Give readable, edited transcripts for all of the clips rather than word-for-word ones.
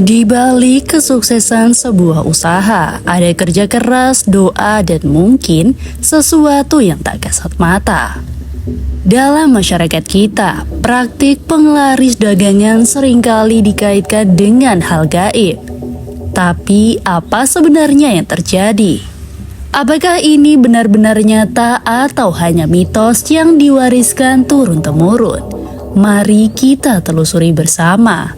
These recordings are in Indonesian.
Di balik kesuksesan sebuah usaha, ada kerja keras, doa, dan mungkin sesuatu yang tak kasat mata. Dalam masyarakat kita, praktik penglaris dagangan seringkali dikaitkan dengan hal gaib. Tapi apa sebenarnya yang terjadi? Apakah ini benar-benar nyata atau hanya mitos yang diwariskan turun-temurun? Mari kita telusuri bersama.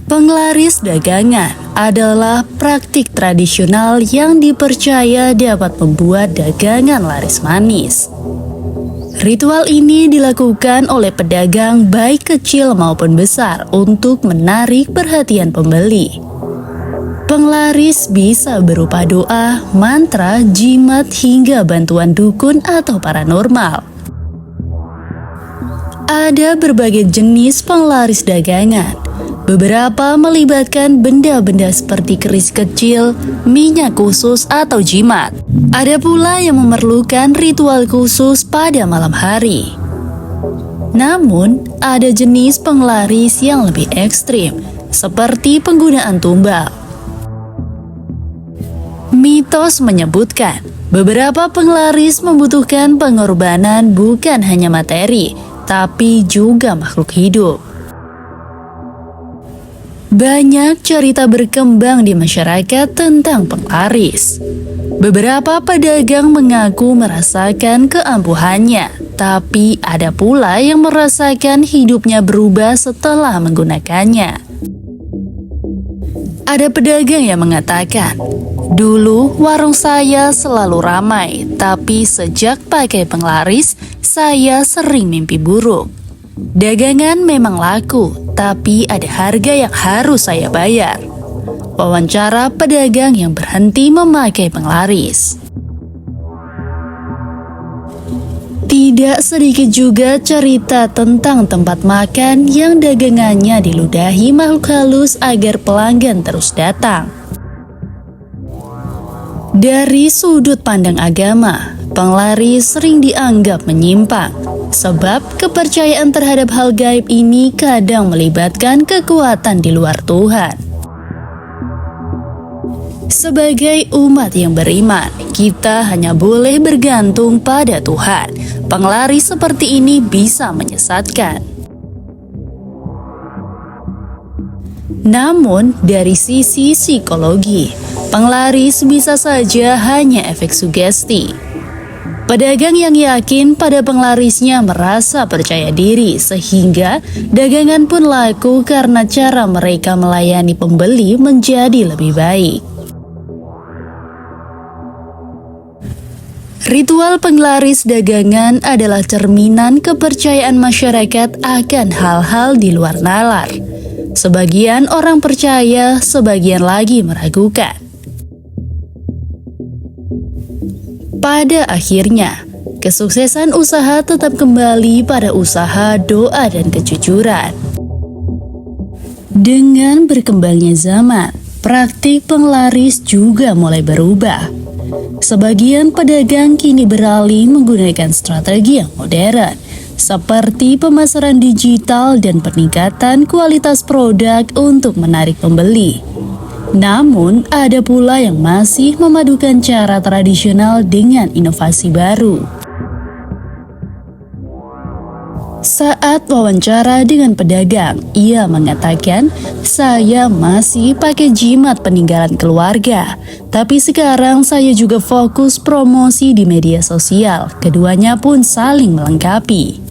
Penglaris dagangan adalah praktik tradisional yang dipercaya dapat membuat dagangan laris manis. Ritual ini dilakukan oleh pedagang baik kecil maupun besar untuk menarik perhatian pembeli. Penglaris bisa berupa doa, mantra, jimat, hingga bantuan dukun atau paranormal. Ada berbagai jenis penglaris dagangan. Beberapa melibatkan benda-benda seperti keris kecil, minyak khusus, atau jimat. Ada pula yang memerlukan ritual khusus pada malam hari. Namun, ada jenis penglaris yang lebih ekstrim, seperti penggunaan tumbal. Mitos menyebutkan, beberapa penglaris membutuhkan pengorbanan bukan hanya materi, tapi juga makhluk hidup. Banyak cerita berkembang di masyarakat tentang penglaris. Beberapa pedagang mengaku merasakan keampuhannya, tapi ada pula yang merasakan hidupnya berubah setelah menggunakannya. Ada pedagang yang mengatakan, "Dulu warung saya selalu ramai, tapi sejak pakai penglaris, saya sering mimpi buruk. Dagangan memang laku, tapi ada harga yang harus saya bayar." Wawancara pedagang yang berhenti memakai penglaris. Tidak sedikit juga cerita tentang tempat makan yang dagangannya diludahi makhluk halus agar pelanggan terus datang. Dari sudut pandang agama, penglaris sering dianggap menyimpang. Sebab kepercayaan terhadap hal gaib ini kadang melibatkan kekuatan di luar Tuhan. Sebagai umat yang beriman, kita hanya boleh bergantung pada Tuhan. Penglaris seperti ini bisa menyesatkan. Namun, dari sisi psikologi, penglaris bisa saja hanya efek sugesti. Pedagang yang yakin pada penglarisnya merasa percaya diri sehingga dagangan pun laku karena cara mereka melayani pembeli menjadi lebih baik. Ritual penglaris dagangan adalah cerminan kepercayaan masyarakat akan hal-hal di luar nalar. Sebagian orang percaya, sebagian lagi meragukan. Pada akhirnya, kesuksesan usaha tetap kembali pada usaha, doa, dan kejujuran. Dengan berkembangnya zaman, praktik penglaris juga mulai berubah. Sebagian pedagang kini beralih menggunakan strategi yang modern, seperti pemasaran digital dan peningkatan kualitas produk untuk menarik pembeli. Namun, ada pula yang masih memadukan cara tradisional dengan inovasi baru. Saat wawancara dengan pedagang, ia mengatakan, "Saya masih pakai jimat peninggalan keluarga, tapi sekarang saya juga fokus promosi di media sosial. Keduanya pun saling melengkapi."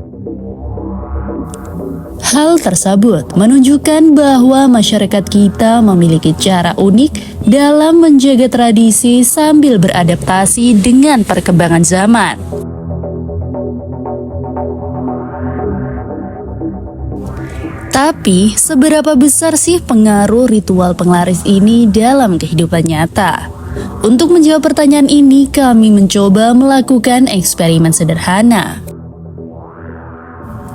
Hal tersebut menunjukkan bahwa masyarakat kita memiliki cara unik dalam menjaga tradisi sambil beradaptasi dengan perkembangan zaman. Tapi, seberapa besar sih pengaruh ritual penglaris ini dalam kehidupan nyata? Untuk menjawab pertanyaan ini, kami mencoba melakukan eksperimen sederhana.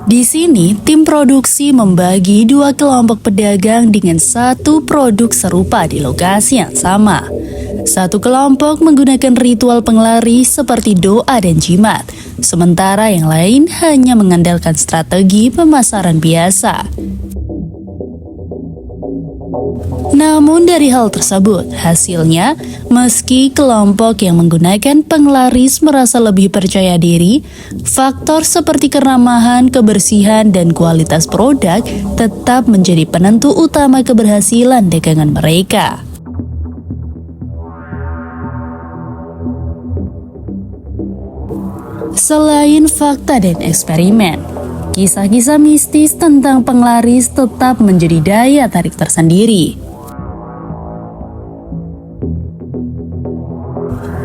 Di sini, tim produksi membagi dua kelompok pedagang dengan satu produk serupa di lokasi yang sama. Satu kelompok menggunakan ritual penglaris seperti doa dan jimat, sementara yang lain hanya mengandalkan strategi pemasaran biasa. Namun dari hal tersebut, hasilnya, meski kelompok yang menggunakan penglaris merasa lebih percaya diri, faktor seperti keramahan, kebersihan, dan kualitas produk tetap menjadi penentu utama keberhasilan dagangan mereka. Selain fakta dan eksperimen, kisah-kisah mistis tentang penglaris tetap menjadi daya tarik tersendiri.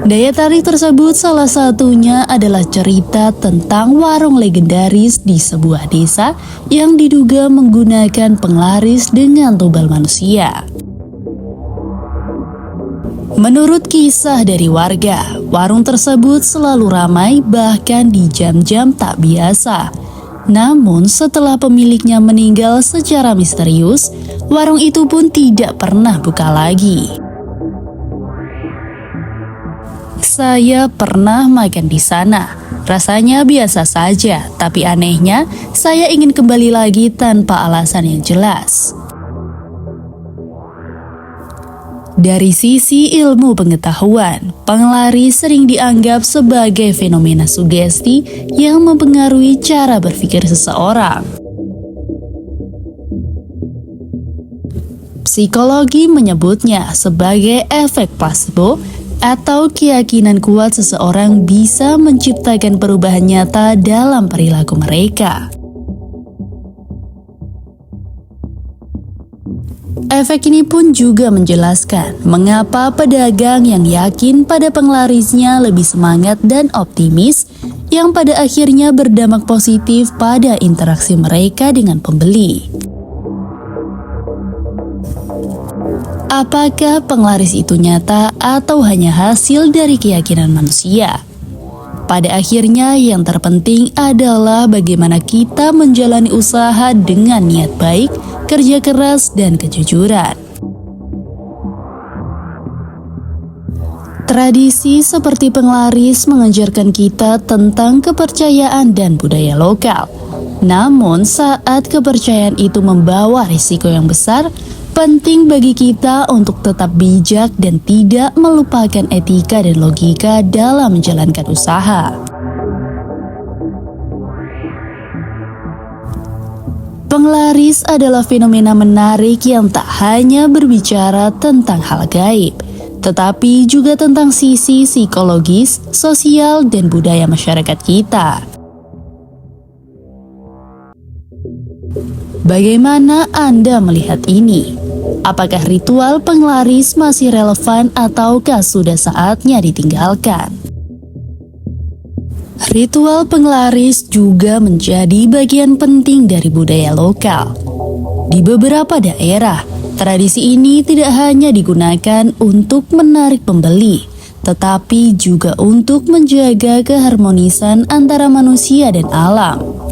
Daya tarik tersebut salah satunya adalah cerita tentang warung legendaris di sebuah desa yang diduga menggunakan penglaris dengan tumbal manusia. Menurut kisah dari warga, warung tersebut selalu ramai bahkan di jam-jam tak biasa. Namun setelah pemiliknya meninggal secara misterius, warung itu pun tidak pernah buka lagi. Saya pernah makan di sana. Rasanya biasa saja, tapi anehnya saya ingin kembali lagi tanpa alasan yang jelas. Dari sisi ilmu pengetahuan, penglaris sering dianggap sebagai fenomena sugesti yang mempengaruhi cara berpikir seseorang. Psikologi menyebutnya sebagai efek placebo atau keyakinan kuat seseorang bisa menciptakan perubahan nyata dalam perilaku mereka. Efek ini pun juga menjelaskan mengapa pedagang yang yakin pada penglarisnya lebih semangat dan optimis, yang pada akhirnya berdampak positif pada interaksi mereka dengan pembeli. Apakah penglaris itu nyata atau hanya hasil dari keyakinan manusia? Pada akhirnya yang terpenting adalah bagaimana kita menjalani usaha dengan niat baik, kerja keras, dan kejujuran. Tradisi seperti penglaris mengajarkan kita tentang kepercayaan dan budaya lokal. Namun saat kepercayaan itu membawa risiko yang besar, penting bagi kita untuk tetap bijak dan tidak melupakan etika dan logika dalam menjalankan usaha. Penglaris adalah fenomena menarik yang tak hanya berbicara tentang hal gaib, tetapi juga tentang sisi psikologis, sosial, dan budaya masyarakat kita. Bagaimana Anda melihat ini? Apakah ritual penglaris masih relevan ataukah sudah saatnya ditinggalkan? Ritual penglaris juga menjadi bagian penting dari budaya lokal. Di beberapa daerah, tradisi ini tidak hanya digunakan untuk menarik pembeli, tetapi juga untuk menjaga keharmonisan antara manusia dan alam.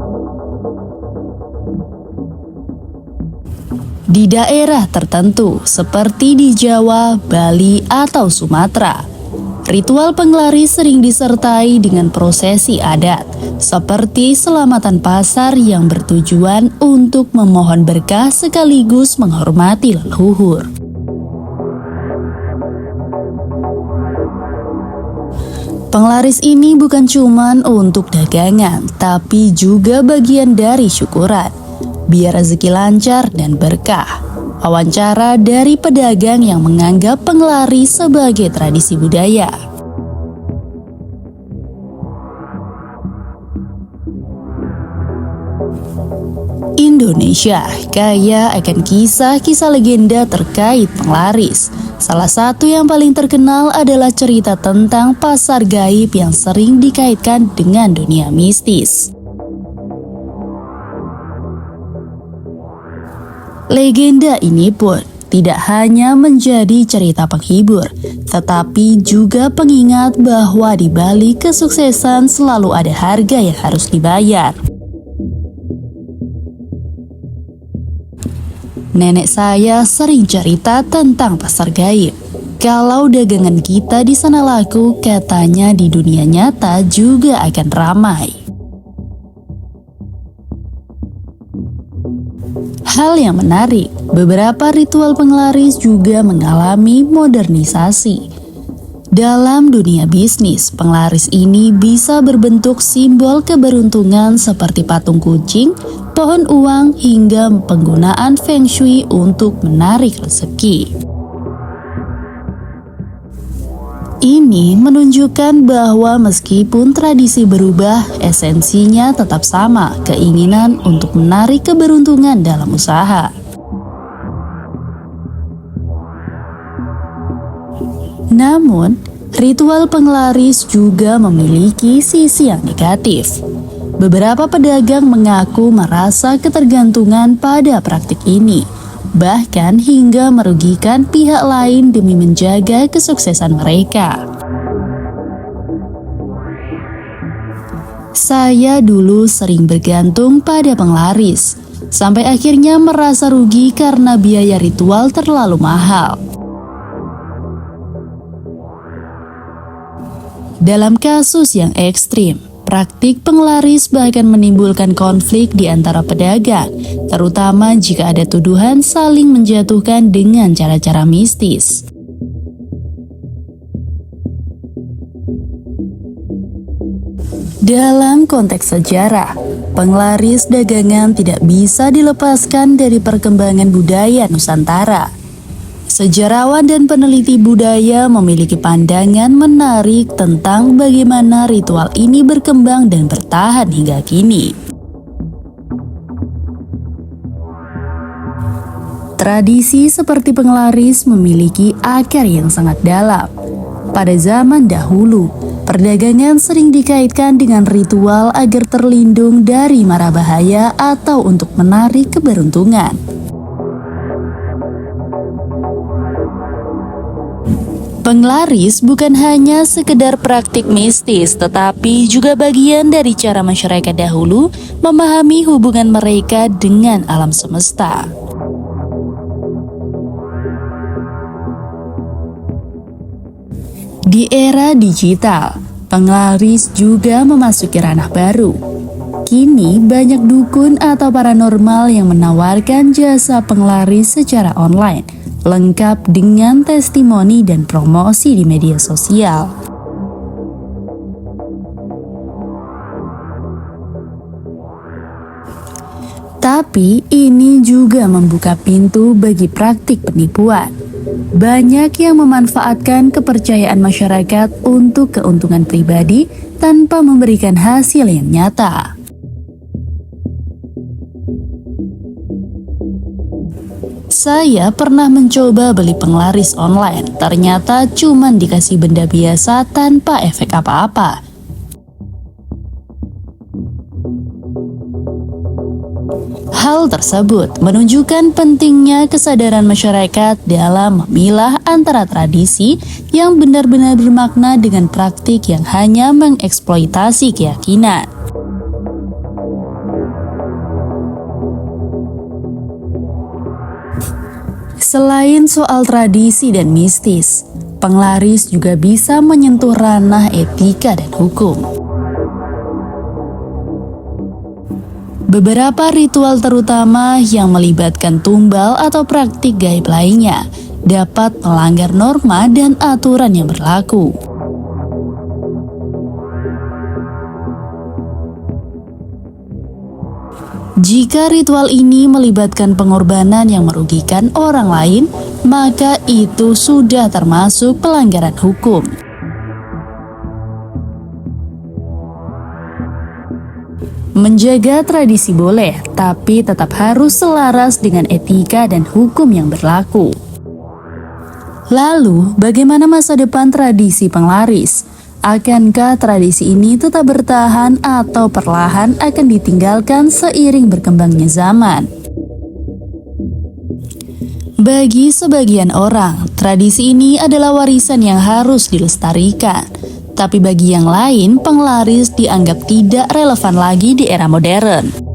Di daerah tertentu seperti di Jawa, Bali, atau Sumatera, ritual penglaris sering disertai dengan prosesi adat seperti selamatan pasar yang bertujuan untuk memohon berkah sekaligus menghormati leluhur. Penglaris ini bukan cuma untuk dagangan, tapi juga bagian dari syukuran biar rezeki lancar dan berkah. Wawancara dari pedagang yang menganggap penglaris sebagai tradisi budaya. Indonesia kaya akan kisah-kisah legenda terkait penglaris. Salah satu yang paling terkenal adalah cerita tentang pasar gaib yang sering dikaitkan dengan dunia mistis. Legenda ini pun tidak hanya menjadi cerita penghibur, tetapi juga pengingat bahwa di balik kesuksesan selalu ada harga yang harus dibayar. Nenek saya sering cerita tentang pasar gaib. Kalau dagangan kita di sana laku, katanya di dunia nyata juga akan ramai. Hal yang menarik, beberapa ritual penglaris juga mengalami modernisasi. Dalam dunia bisnis, penglaris ini bisa berbentuk simbol keberuntungan seperti patung kucing, pohon uang, hingga penggunaan feng shui untuk menarik rezeki. Ini menunjukkan bahwa meskipun tradisi berubah, esensinya tetap sama, keinginan untuk menarik keberuntungan dalam usaha. Namun, ritual penglaris juga memiliki sisi yang negatif. Beberapa pedagang mengaku merasa ketergantungan pada praktik ini, bahkan hingga merugikan pihak lain demi menjaga kesuksesan mereka. Saya dulu sering bergantung pada penglaris, sampai akhirnya merasa rugi karena biaya ritual terlalu mahal. Dalam kasus yang ekstrim, praktik penglaris bahkan menimbulkan konflik di antara pedagang, terutama jika ada tuduhan saling menjatuhkan dengan cara-cara mistis. Dalam konteks sejarah, penglaris dagangan tidak bisa dilepaskan dari perkembangan budaya Nusantara. Sejarawan dan peneliti budaya memiliki pandangan menarik tentang bagaimana ritual ini berkembang dan bertahan hingga kini. Tradisi seperti penglaris memiliki akar yang sangat dalam. Pada zaman dahulu, perdagangan sering dikaitkan dengan ritual agar terlindung dari mara bahaya atau untuk menarik keberuntungan. Penglaris bukan hanya sekedar praktik mistis, tetapi juga bagian dari cara masyarakat dahulu memahami hubungan mereka dengan alam semesta. Di era digital, penglaris juga memasuki ranah baru. Kini banyak dukun atau paranormal yang menawarkan jasa penglaris secara online, lengkap dengan testimoni dan promosi di media sosial. Tapi ini juga membuka pintu bagi praktik penipuan. Banyak yang memanfaatkan kepercayaan masyarakat untuk keuntungan pribadi tanpa memberikan hasil yang nyata. Saya pernah mencoba beli penglaris online, ternyata cuma dikasih benda biasa tanpa efek apa-apa. Hal tersebut menunjukkan pentingnya kesadaran masyarakat dalam memilah antara tradisi yang benar-benar bermakna dengan praktik yang hanya mengeksploitasi keyakinan. Selain soal tradisi dan mistis, penglaris juga bisa menyentuh ranah etika dan hukum. Beberapa ritual terutama yang melibatkan tumbal atau praktik gaib lainnya dapat melanggar norma dan aturan yang berlaku. Jika ritual ini melibatkan pengorbanan yang merugikan orang lain, maka itu sudah termasuk pelanggaran hukum. Menjaga tradisi boleh, tapi tetap harus selaras dengan etika dan hukum yang berlaku. Lalu, bagaimana masa depan tradisi penglaris? Akankah tradisi ini tetap bertahan atau perlahan akan ditinggalkan seiring berkembangnya zaman? Bagi sebagian orang, tradisi ini adalah warisan yang harus dilestarikan. Tapi bagi yang lain, penglaris dianggap tidak relevan lagi di era modern.